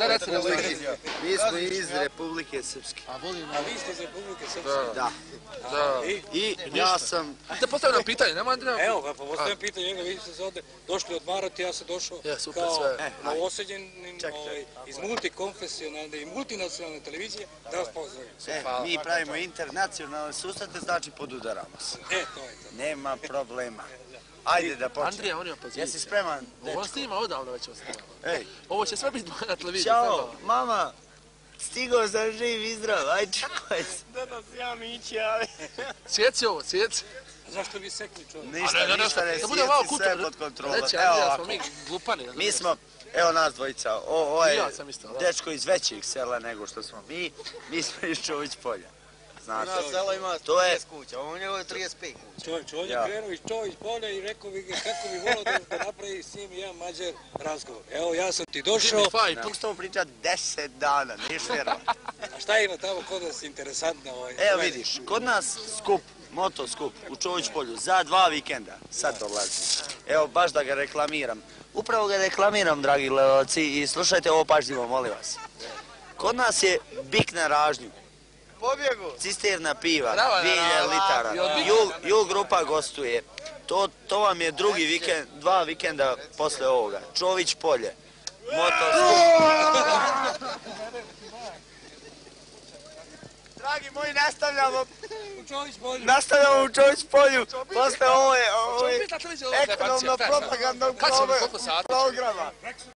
Da, reci nam Republike. Mi smo iz Republike Srpske. A volim... A vi ste iz Republike Srpske? Da. Da. I ja sam... Te postavljam pitanje, nema Andrija? Evo, pa postavljam pitanje njega, vi ste se ovdje došli odmarati, ja sam došao kao novoseđenin iz multikonfesionalne i multinacionalne televizije da vas pozdravim. Mi pravimo internacionalne susrete, znači podudaramo se. To je to. Nema problema. Ajde da počnemo. Andrija, on je opozicija. Jesi spreman? On snima odavno već snima. Ej. Ovo će sve biti na televiziji. Ćao, mama. Stigao sam živ i zdrav, aj čekaj se. Danas ja mi ići, ali... Sjeci ovo, sjeci. Zašto bi sekli čovjek? Ništa ne sjeci, sve pod kontrolom. Reći, Evo Andrija, ovako. smo mi glupani. Mi smo, evo nas dvojica, ovo je Ja sam isto, da. dečko iz većih sela nego što smo mi. Mi smo iz Čović polja. Znaš, Naš selo ima to je 30 kuća, ovo njegove je 35 kuća. Čovjek je krenuo iz Čović polja i rekao bi kako bi volao da napravi s njim jedan Mađar razgovor. Evo, ja sam ti došao. tu što pričat 10 dana, niješ vjerovat. A šta ima tamo kod nas interesantno? Evo vidiš, kod nas skup, moto skup u Čović polju za 2 vikenda, sad dolazi. Evo, baš da ga reklamiram. Upravo ga reklamiram, dragi gledalci, i slušajte ovo pažljivo, molim vas. Kod nas je bik na ražnju. Pobjegu! Cisterna piva, Bravo, 2000 litara. Jug grupa gostuje. To vam je drugi vikend, 2 vikenda posle ovoga. Čović polje. Dragi moji, nastavljamo u Čović polju. Posle ovo je ekonomno-propagandnog programa.